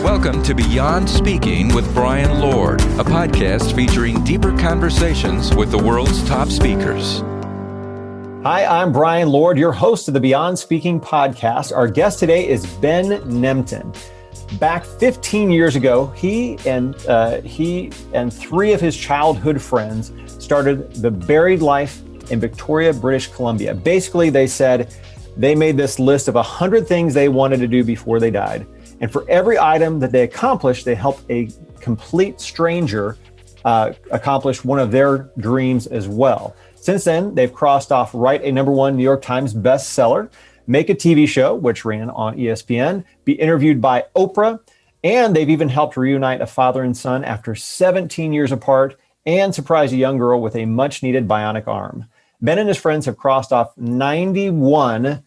Welcome to Beyond Speaking with Brian Lord, a podcast featuring deeper conversations with the world's top speakers. Hi, I'm Brian Lord, your host of the Beyond Speaking podcast. Our guest today is Ben Nemtin. Back 15 years ago, he and three of his childhood friends started the Buried Life in Victoria, British Columbia. Basically, they said they made this list of 100 things they wanted to do before they died. And for every item that they accomplished, they helped a complete stranger accomplish one of their dreams as well. Since then, they've crossed off write a #1 New York Times bestseller, make a TV show, which ran on ESPN, be interviewed by Oprah, and they've even helped reunite a father and son after 17 years apart and surprise a young girl with a much-needed bionic arm. Ben and his friends have crossed off 91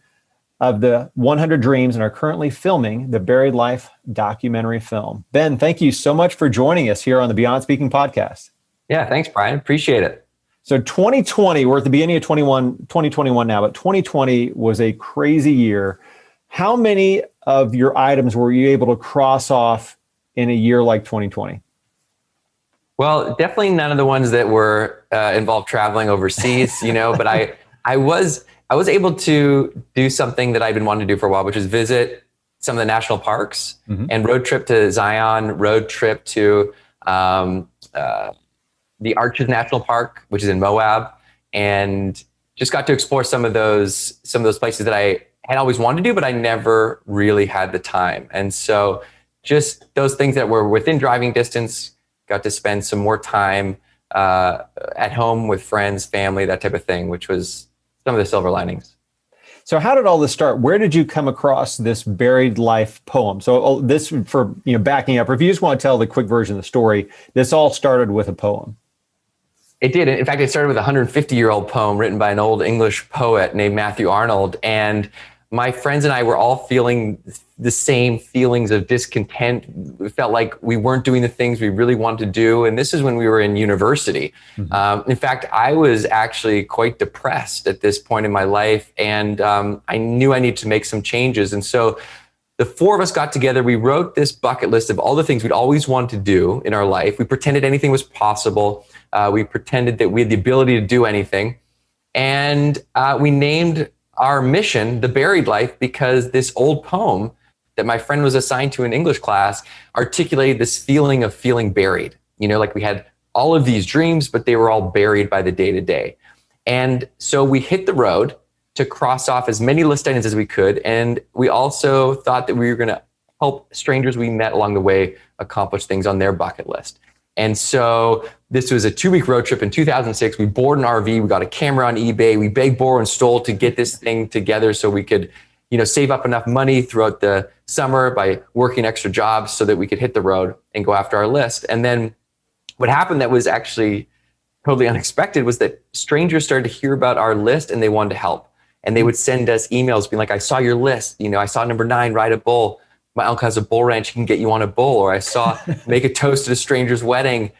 of the 100 dreams and are currently filming the Buried Life documentary film. Ben, thank you so much for joining us here on the Beyond Speaking podcast. Yeah, thanks, Brian. Appreciate it. So 2020, we're at the beginning of 2021 now, but 2020 was a crazy year. How many of your items were you able to cross off in a year like 2020? Well, definitely none of the ones that were involved traveling overseas, but I was able to do something that I've been wanting to do for a while, which is visit some of the national parks and road trip to Zion, road trip to the Arches National Park, which is in Moab, and just got to explore some of those places that I had always wanted to do, but I never really had the time. And so just those things that were within driving distance, got to spend some more time at home with friends, family, that type of thing, which was some of the silver linings. So how did all this start? Where did you come across this Buried Life poem? So this, for backing up, or if you just want to tell the quick version of the story, this all started with a poem. It did. In fact, it started with a 150-year-old poem written by an old English poet named Matthew Arnold. And my friends and I were all feeling the same feelings of discontent. We felt like we weren't doing the things we really wanted to do. And this is when we were in university. In fact, I was actually quite depressed at this point in my life. And I knew I needed to make some changes. And so the four of us got together. We wrote this bucket list of all the things we'd always wanted to do in our life. We pretended anything was possible. We pretended that we had the ability to do anything. And we named our mission The Buried Life because this old poem that my friend was assigned to in English class articulated this feeling of feeling buried. Like we had all of these dreams, but they were all buried by the day to day. And so we hit the road to cross off as many list items as we could. And we also thought that we were going to help strangers we met along the way accomplish things on their bucket list. And so this was a 2-week road trip in 2006. We boarded an RV. We got a camera on eBay. We begged, borrowed, and stole to get this thing together so we could, save up enough money throughout the summer by working extra jobs so that we could hit the road and go after our list. And then what happened that was actually totally unexpected was that strangers started to hear about our list and they wanted to help. And they would send us emails being like, I saw your list. I saw number 9, ride a bull. My uncle has a bull ranch, he can get you on a bull. Or I saw make a toast at a stranger's wedding.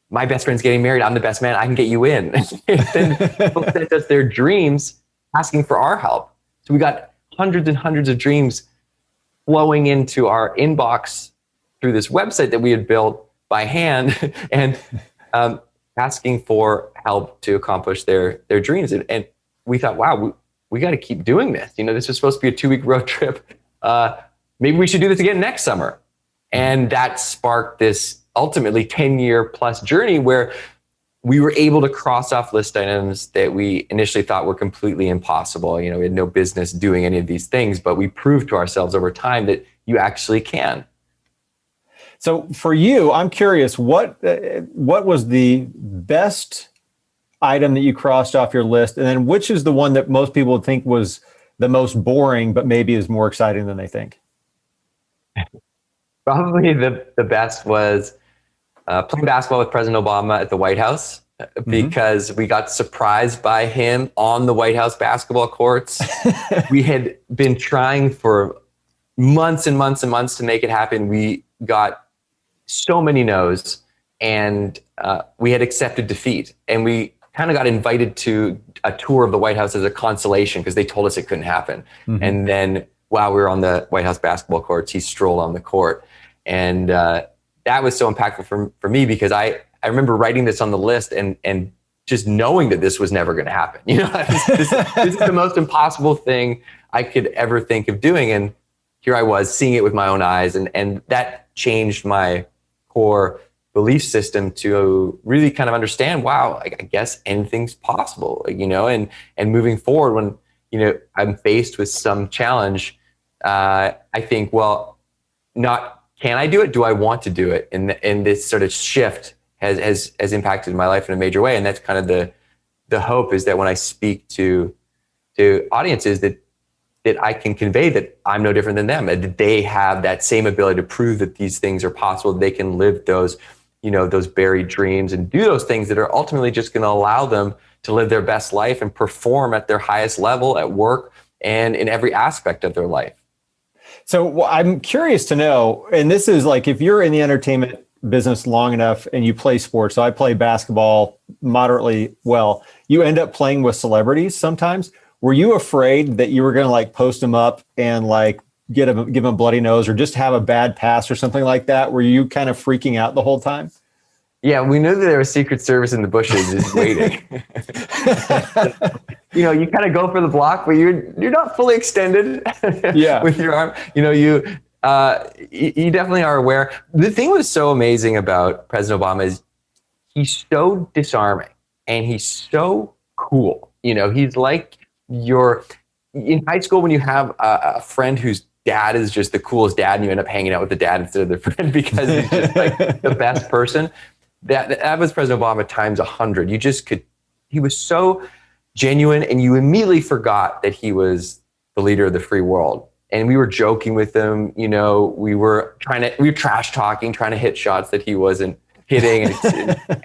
My best friend's getting married. I'm the best man. I can get you in. Then people sent us their dreams asking for our help. So we got hundreds and hundreds of dreams flowing into our inbox through this website that we had built by hand and asking for help to accomplish their dreams. And we thought, wow, we got to keep doing this. This was supposed to be a 2-week road trip. Maybe we should do this again next summer. And that sparked this ultimately 10-year plus journey where we were able to cross off list items that we initially thought were completely impossible. We had no business doing any of these things, but we proved to ourselves over time that you actually can. So for you, I'm curious, what was the best item that you crossed off your list? And then which is the one that most people would think was the most boring, but maybe is more exciting than they think? Probably the best was playing basketball with President Obama at the White House because we got surprised by him on the White House basketball courts. We had been trying for months and months and months to make it happen. We got so many no's and we had accepted defeat. And we kind of got invited to a tour of the White House as a consolation because they told us it couldn't happen. And then while we were on the White House basketball courts, he strolled on the court. And that was so impactful for me, because I remember writing this on the list and just knowing that this was never going to happen. This is the most impossible thing I could ever think of doing. And here I was seeing it with my own eyes. And that changed my core belief system to really kind of understand, wow, I guess anything's possible, and moving forward when, I'm faced with some challenge, I think, well, not can I do it? Do I want to do it? And this sort of shift has impacted my life in a major way. And that's kind of the hope, is that when I speak to audiences, that I can convey that I'm no different than them, that they have that same ability to prove that these things are possible. They can live those buried dreams and do those things that are ultimately just going to allow them to live their best life and perform at their highest level at work and in every aspect of their life. So I'm curious to know, and this is like, if you're in the entertainment business long enough and you play sports, so I play basketball moderately well, you end up playing with celebrities sometimes. Were you afraid that you were going to like post them up and like give them a bloody nose or just have a bad pass or something like that? Were you kind of freaking out the whole time? Yeah, we knew that there was Secret Service in the bushes just waiting. You kind of go for the block, but you're not fully extended with your arm. You definitely are aware. The thing was so amazing about President Obama is he's so disarming and he's so cool. He's like in high school when you have a friend whose dad is just the coolest dad and you end up hanging out with the dad instead of the friend because he's just like the best person. That was President Obama times 100. He was so genuine, and you immediately forgot that he was the leader of the free world. And we were joking with him, we were trash talking, trying to hit shots that he wasn't hitting.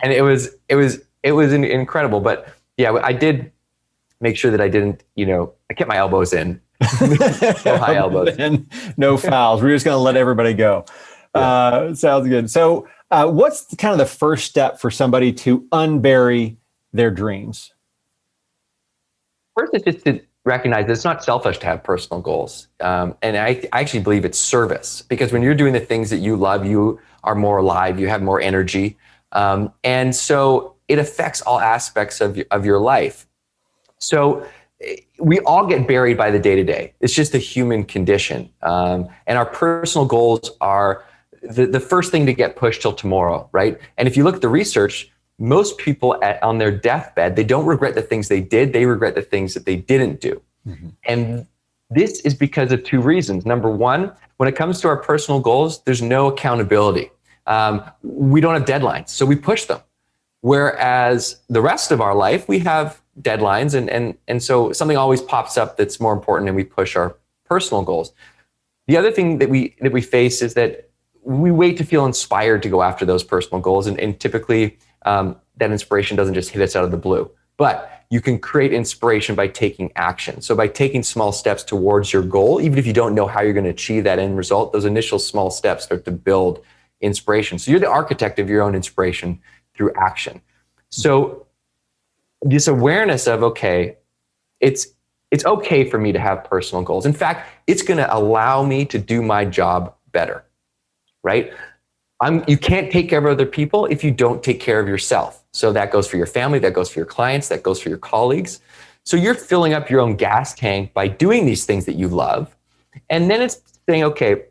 And it was incredible. But yeah, I did make sure that I didn't, I kept my elbows in. No high elbows. And no fouls. We're just going to let everybody go. Yeah. Sounds good. So what's kind of the first step for somebody to unbury their dreams? First, it's just to recognize that it's not selfish to have personal goals. And I actually believe it's service, because when you're doing the things that you love, you are more alive, you have more energy. And so it affects all aspects of your life. So we all get buried by the day-to-day. It's just a human condition. And our personal goals are the first thing to get pushed till tomorrow, right? And if you look at the research, most people on their deathbed, they don't regret the things they did, they regret the things that they didn't do. Mm-hmm. And this is because of two reasons. Number one, when it comes to our personal goals, there's no accountability. We don't have deadlines, so we push them. Whereas the rest of our life, we have deadlines, and so something always pops up that's more important, and we push our personal goals. The other thing that we face is that we wait to feel inspired to go after those personal goals, and typically that inspiration doesn't just hit us out of the blue. But you can create inspiration by taking action. So by taking small steps towards your goal, even if you don't know how you're going to achieve that end result, those initial small steps start to build inspiration. So you're the architect of your own inspiration through action. So this awareness of, okay, it's okay for me to have personal goals. In fact, it's going to allow me to do my job better, right? You can't take care of other people if you don't take care of yourself. So that goes for your family, that goes for your clients, that goes for your colleagues. So you're filling up your own gas tank by doing these things that you love. And then it's saying, okay,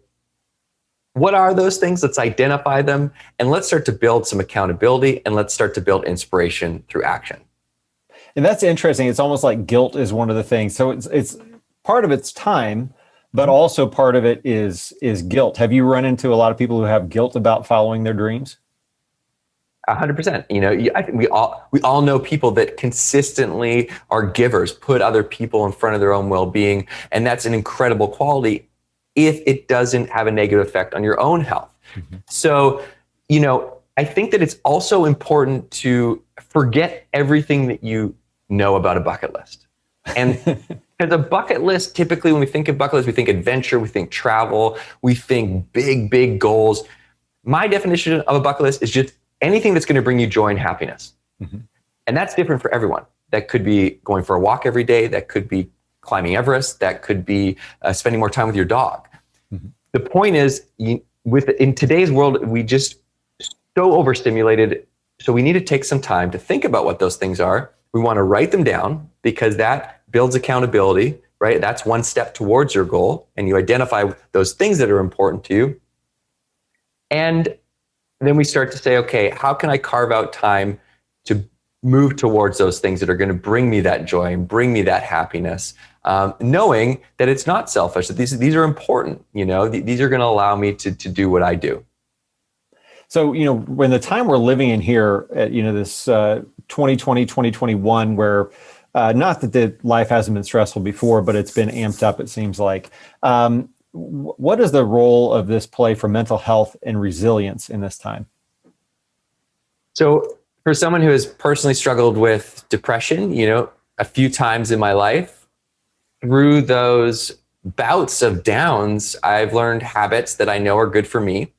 what are those things? Let's identify them, and let's start to build some accountability, and let's start to build inspiration through action. And that's interesting. It's almost like guilt is one of the things. So it's part of it's time, but also part of it is guilt. Have you run into a lot of people who have guilt about following their dreams? 100%. I think we all know people that consistently are givers, put other people in front of their own well-being, and that's an incredible quality if it doesn't have a negative effect on your own health. Mm-hmm. So, I think that it's also important to forget everything that you know about a bucket list. And because a bucket list, typically when we think of bucket list, we think adventure, we think travel, we think big goals. My definition of a bucket list is just anything that's going to bring you joy and happiness. Mm-hmm. And that's different for everyone. That could be going for a walk every day. That could be climbing Everest. That could be spending more time with your dog. Mm-hmm. The point is, in today's world, we just so overstimulated. So we need to take some time to think about what those things are. We want to write them down because that builds accountability, right? That's one step towards your goal. And you identify those things that are important to you. And then we start to say, okay, how can I carve out time to move towards those things that are going to bring me that joy and bring me that happiness, knowing that it's not selfish, that these are important, these are going to allow me to do what I do. So, when the time we're living in here, this 2020, 2021, where not that the life hasn't been stressful before, but it's been amped up, it seems like. What is the role of this play for mental health and resilience in this time? So for someone who has personally struggled with depression, a few times in my life, through those bouts of downs, I've learned habits that I know are good for me.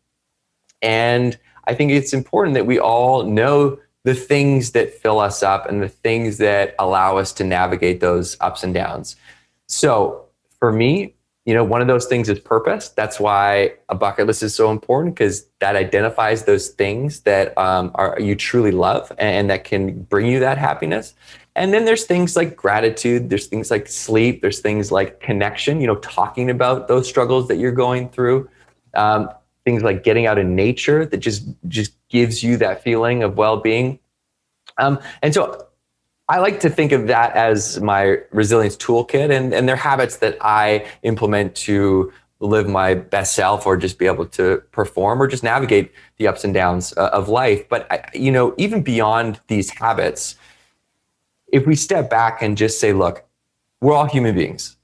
And I think it's important that we all know the things that fill us up and the things that allow us to navigate those ups and downs. So for me, one of those things is purpose. That's why a bucket list is so important, because that identifies those things that you truly love and that can bring you that happiness. And then there's things like gratitude, there's things like sleep, there's things like connection, talking about those struggles that you're going through. Things like getting out in nature that just gives you that feeling of well-being. And so I like to think of that as my resilience toolkit, and they're habits that I implement to live my best self, or just be able to perform, or just navigate the ups and downs of life. But even beyond these habits, if we step back and just say, look, we're all human beings.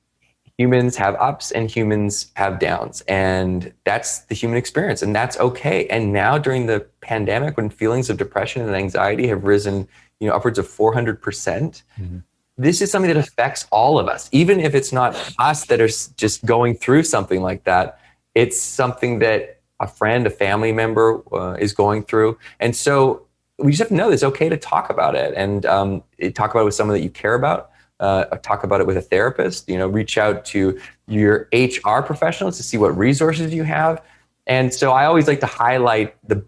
Humans have ups and humans have downs, and that's the human experience, and that's okay. And now during the pandemic, when feelings of depression and anxiety have risen, upwards of 400%, mm-hmm. This is something that affects all of us. Even if it's not us that are just going through something like that, it's something that a friend, a family member is going through. And so we just have to know that it's okay to talk about it, and talk about it with someone that you care about. Talk about it with a therapist, reach out to your HR professionals to see what resources you have. And so I always like to highlight the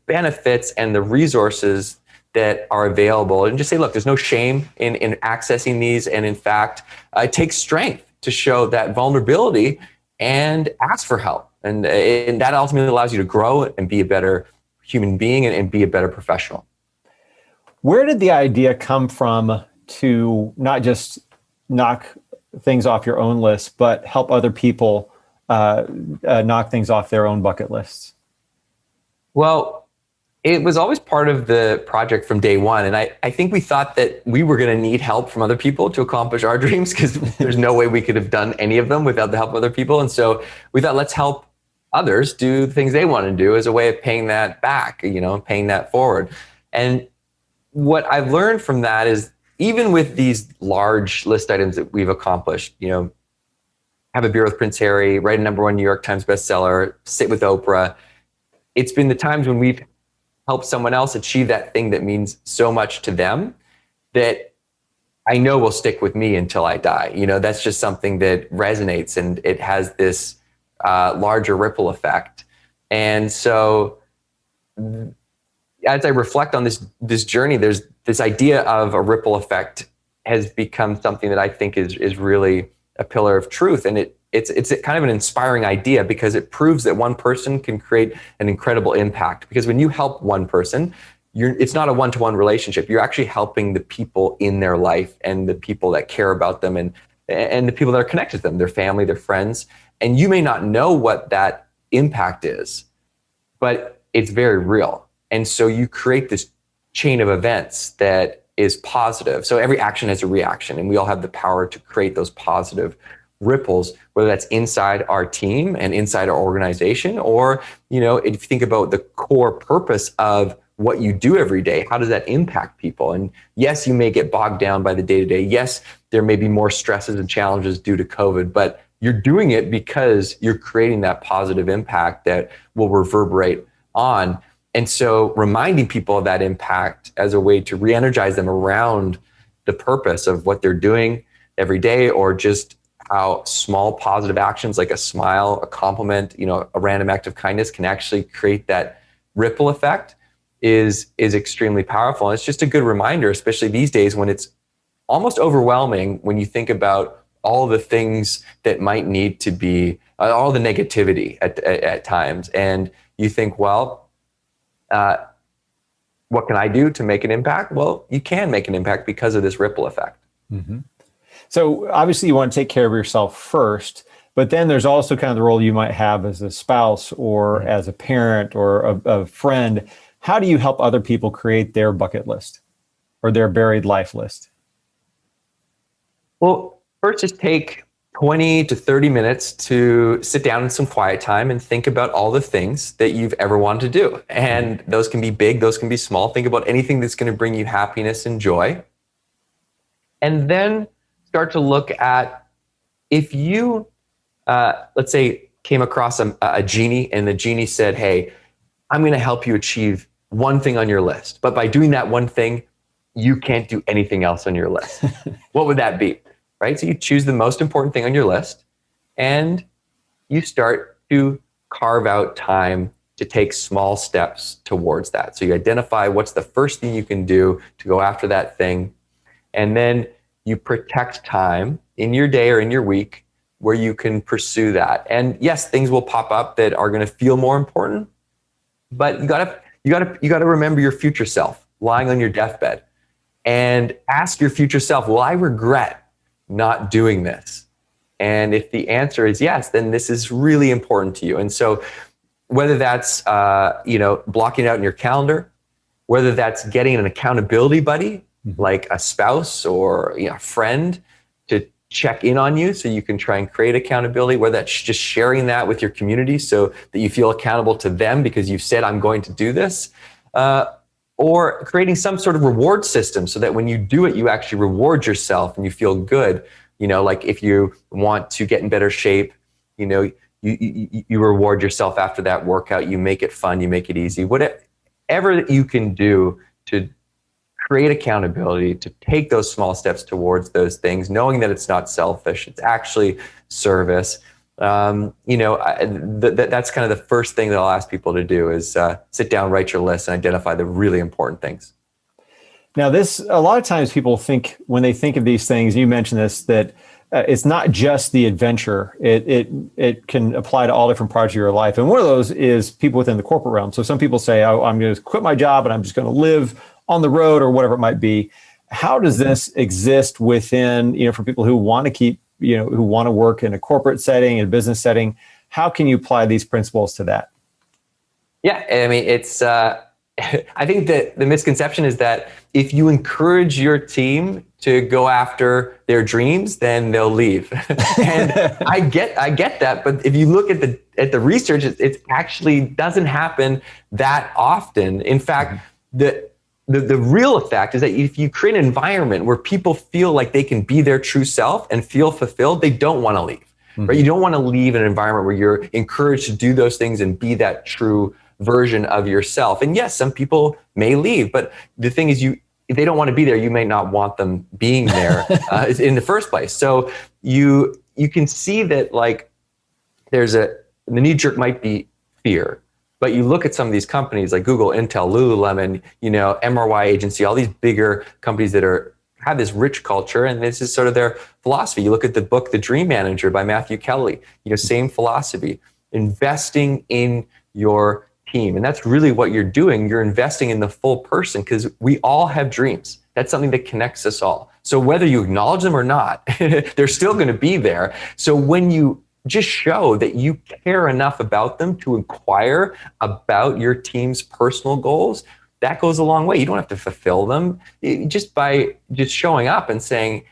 benefits and the resources that are available, and just say, look, there's no shame in accessing these. And in fact, it takes strength to show that vulnerability and ask for help. And that ultimately allows you to grow and be a better human being and be a better professional. Where did the idea come from to not just knock things off your own list, but help other people knock things off their own bucket lists? Well, it was always part of the project from day one. And I think we thought that we were going to need help from other people to accomplish our dreams, because there's no way we could have done any of them without the help of other people. And so we thought, let's help others do the things they want to do as a way of paying that back, paying that forward. And what I've learned from that is, even with these large list items that we've accomplished, have a beer with Prince Harry, write a #1 New York Times bestseller, sit with Oprah, it's been the times when we've helped someone else achieve that thing that means so much to them that I know will stick with me until I die. That's just something that resonates, and it has this larger ripple effect. And so as I reflect on this journey, there's this idea of a ripple effect has become something that I think is really a pillar of truth. And it's kind of an inspiring idea, because it proves that one person can create an incredible impact. Because when you help one person, it's not a one-to-one relationship. You're actually helping the people in their life, and the people that care about them, and the people that are connected to them, their family, their friends. And you may not know what that impact is, but it's very real. And so you create this chain of events that is positive. So every action has a reaction, and we all have the power to create those positive ripples, whether that's inside our team and inside our organization, or, if you think about the core purpose of what you do every day, how does that impact people? And yes, you may get bogged down by the day-to-day. Yes, there may be more stresses and challenges due to COVID, but you're doing it because you're creating that positive impact that will reverberate on. And so reminding people of that impact as a way to re-energize them around the purpose of what they're doing every day, or just how small positive actions like a smile, a compliment, a random act of kindness can actually create that ripple effect is extremely powerful. And it's just a good reminder, especially these days when it's almost overwhelming when you think about all the things that might need to be, all the negativity at times. And you think, well, what can I do to make an impact? Well, you can make an impact because of this ripple effect. Mm-hmm. So obviously you want to take care of yourself first, but then there's also kind of the role you might have as a spouse or as a parent or a friend. How do you help other people create their bucket list or their buried life list? Well, first just take 20 to 30 minutes to sit down in some quiet time and think about all the things that you've ever wanted to do. And those can be big, those can be small. Think about anything that's going to bring you happiness and joy. And then start to look at if you, let's say, came across a genie and the genie said, hey, I'm going to help you achieve one thing on your list. But by doing that one thing, you can't do anything else on your list. What would that be? Right? So you choose the most important thing on your list and you start to carve out time to take small steps towards that. So you identify what's the first thing you can do to go after that thing. And then you protect time in your day or in your week where you can pursue that. And yes, things will pop up that are going to feel more important, but you gotta remember your future self lying on your deathbed and ask your future self, will I regret not doing this? And if the answer is yes, then this is really important to you. And so whether that's, blocking it out in your calendar, whether that's getting an accountability buddy, like a spouse or a friend to check in on you so you can try and create accountability, whether that's just sharing that with your community so that you feel accountable to them because you've said, I'm going to do this, or creating some sort of reward system so that when you do it, you actually reward yourself and you feel good. Like if you want to get in better shape, you reward yourself after that workout, you make it fun, you make it easy, whatever you can do to create accountability, to take those small steps towards those things, knowing that it's not selfish, it's actually service. That's kind of the first thing that I'll ask people to do is sit down, write your list, and identify the really important things. Now, a lot of times people think, when they think of these things, you mentioned this, that it's not just the adventure. It can apply to all different parts of your life. And one of those is people within the corporate realm. So some people say, I'm going to quit my job and I'm just going to live on the road or whatever it might be. How does this exist within, for people who want to keep, who want to work in a corporate setting, in a business setting? How can you apply these principles to that? Yeah, I mean, it's, I think that the misconception is that if you encourage your team to go after their dreams, then they'll leave. And I get that, but if you look at the research, it actually doesn't happen that often. In fact, the real effect is that if you create an environment where people feel like they can be their true self and feel fulfilled, they don't want to leave. Right? You don't want to leave an environment where you're encouraged to do those things and be that true version of yourself. And yes, some people may leave, but the thing is, if they don't want to be there, you may not want them being there in the first place. So you can see that, like, the knee jerk might be fear. But you look at some of these companies like Google, Intel, Lululemon, MRY agency, all these bigger companies that have this rich culture, and this is sort of their philosophy. You look at the book, The Dream Manager by Matthew Kelly, same philosophy, investing in your team. And that's really what you're doing. You're investing in the full person because we all have dreams. That's something that connects us all. So whether you acknowledge them or not, they're still going to be there. So when you just show that you care enough about them to inquire about your team's personal goals, that goes a long way. You don't have to fulfill them. Just by showing up and saying,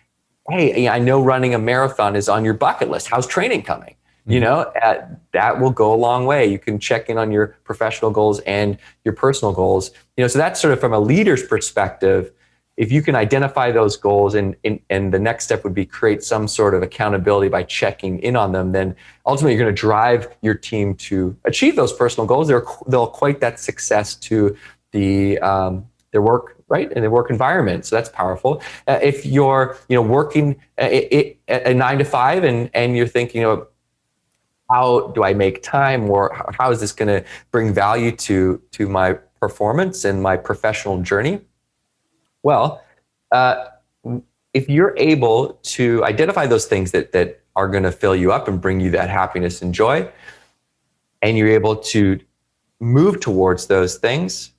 hey, I know running a marathon is on your bucket list. How's training coming? That will go a long way. You can check in on your professional goals and your personal goals. So that's sort of from a leader's perspective. If you can identify those goals and the next step would be create some sort of accountability by checking in on them, then ultimately you're going to drive your team to achieve those personal goals. They'll equate that success to their work right? In the work environment. So that's powerful. If you're, working a 9 to 5 and you're thinking, how do I make time, or how is this going to bring value to my performance and my professional journey? Well, if you're able to identify those things that are going to fill you up and bring you that happiness and joy, and you're able to move towards those things,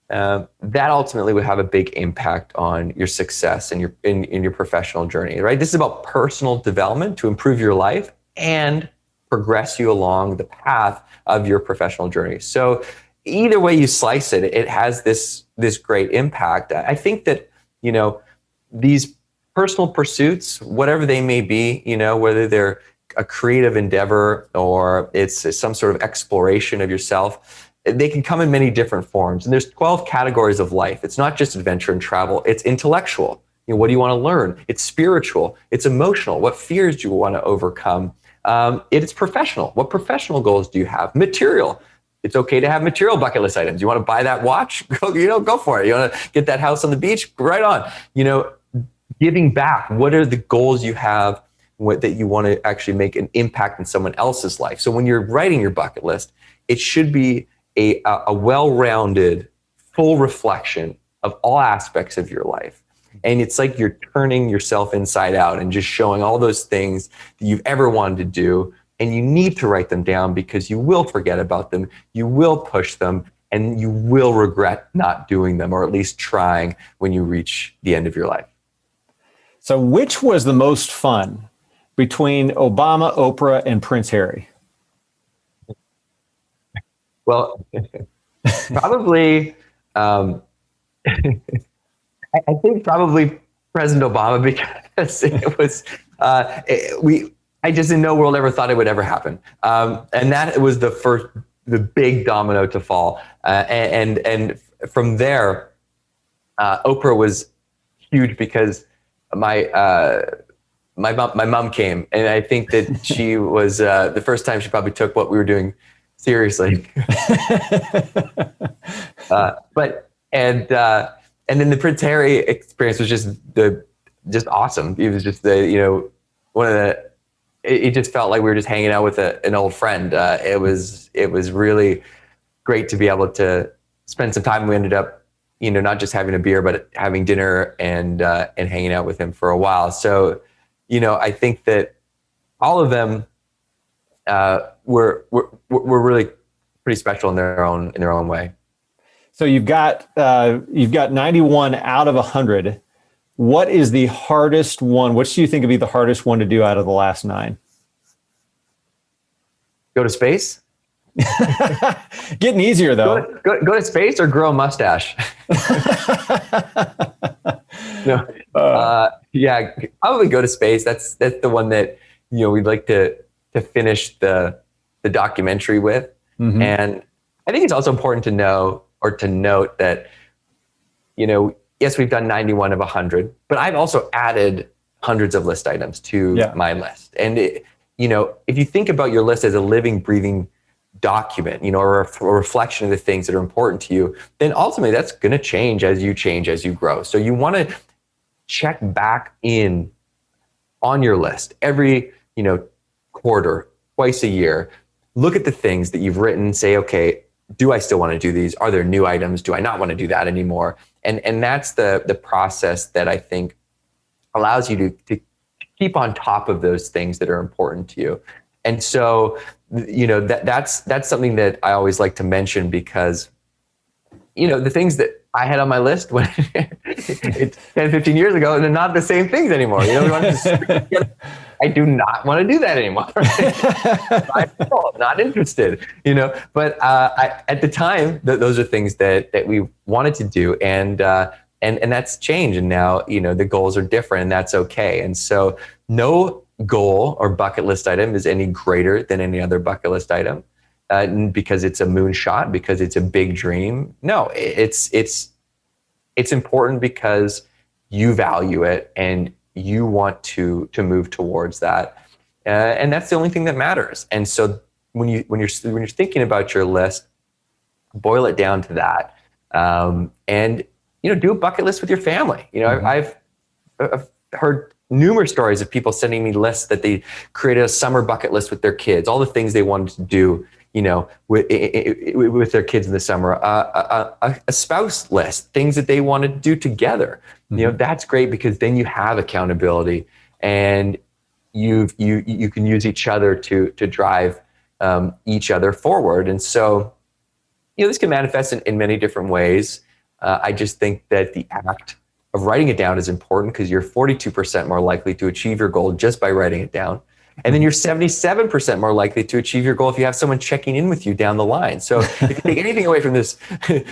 that ultimately would have a big impact on your success and in your professional journey, right? This is about personal development to improve your life and progress you along the path of your professional journey. So either way you slice it, it has this great impact. I think that, these personal pursuits, whatever they may be, whether they're a creative endeavor or it's some sort of exploration of yourself, they can come in many different forms. And there's 12 categories of life. It's not just adventure and travel. It's intellectual. What do you want to learn? It's spiritual. It's emotional. What fears do you want to overcome? It's professional. What professional goals do you have? Material. It's okay to have material bucket list items. You want to buy that watch? Go for it. You want to get that house on the beach? Right on. Giving back. What are the goals you have that you want to actually make an impact in someone else's life? So when you're writing your bucket list, it should be a well-rounded, full reflection of all aspects of your life. And it's like you're turning yourself inside out and just showing all those things that you've ever wanted to do. And you need to write them down because you will forget about them, you will push them, and you will regret not doing them, or at least trying when you reach the end of your life. So which was the most fun between Obama, Oprah, and Prince Harry? Well, probably, I think probably President Obama, because it was, I just in no world ever thought it would ever happen. And that was the big domino to fall. And from there, Oprah was huge because my mom came, and I think that she was the first time she probably took what we were doing seriously. And then the Prince Harry experience was just awesome. It was just one of the. It just felt like we were just hanging out with an old friend. It was really great to be able to spend some time. We ended up, not just having a beer, but having dinner and hanging out with him for a while. So, I think that all of them were really pretty special in their own way. So you've got 91 out of 100. What is the hardest one? Which do you think would be the hardest one to do out of the last 9? Go to space? Getting easier though. Go to space or grow a mustache? No. Yeah, probably go to space. That's the one that we'd like to finish the documentary with. Mm-hmm. And I think it's also important to know or to note that yes, we've done 91 of 100, but I've also added hundreds of list items to my list. And if you think about your list as a living, breathing document, or a reflection of the things that are important to you, then ultimately that's going to change as you grow. So you want to check back in on your list every, quarter, twice a year. Look at the things that you've written, say, okay, do I still want to do these? Are there new items? Do I not want to do that anymore? And that's the process that I think allows you to keep on top of those things that are important to you. And so, that's something that I always like to mention because, the things that I had on my list when 10, 15 years ago, they're not the same things anymore. We want to I do not want to do that anymore. I'm not interested, but at the time, those are things that we wanted to do. And that's changed. And now, the goals are different, and that's okay. And so no goal or bucket list item is any greater than any other bucket list item because it's a moonshot, because it's a big dream. No, it's important because you value it and you want to move towards that. And that's the only thing that matters. And so when you're thinking about your list, boil it down to that. And do a bucket list with your family. I've heard numerous stories of people sending me lists that they created a summer bucket list with their kids, all the things they wanted to do, with their kids in the summer, a spouse list, things that they wanted to do together. That's great, because then you have accountability, and you can use each other to drive each other forward. And so, this can manifest in many different ways. I just think that the act of writing it down is important, because you're 42% more likely to achieve your goal just by writing it down. And then you're 77% more likely to achieve your goal if you have someone checking in with you down the line. So if you take anything away from this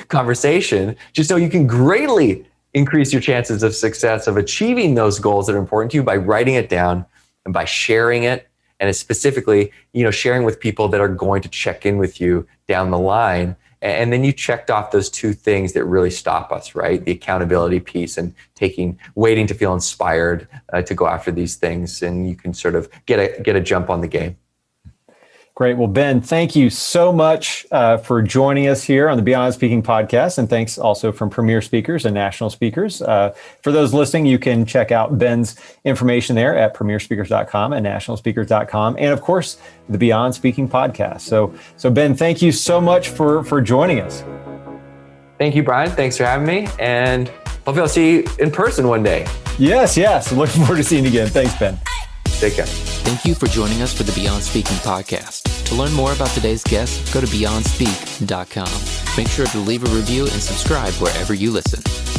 conversation, just know you can greatly increase your chances of success of achieving those goals that are important to you by writing it down and by sharing it. And it's specifically, sharing with people that are going to check in with you down the line. And then you checked off those two things that really stop us, right? The accountability piece and waiting to feel inspired to go after these things. And you can sort of get a jump on the game. Great. Well, Ben, thank you so much for joining us here on the Beyond Speaking podcast. And thanks also from premier speakers and national speakers. For those listening, you can check out Ben's information there at premierspeakers.com and nationalspeakers.com. And of course, the Beyond Speaking podcast. So Ben, thank you so much for joining us. Thank you, Brian. Thanks for having me. And hopefully I'll see you in person one day. Yes. Looking forward to seeing you again. Thanks, Ben. Take care. Thank you for joining us for the Beyond Speaking podcast. To learn more about today's guest, go to beyondspeak.com. Make sure to leave a review and subscribe wherever you listen.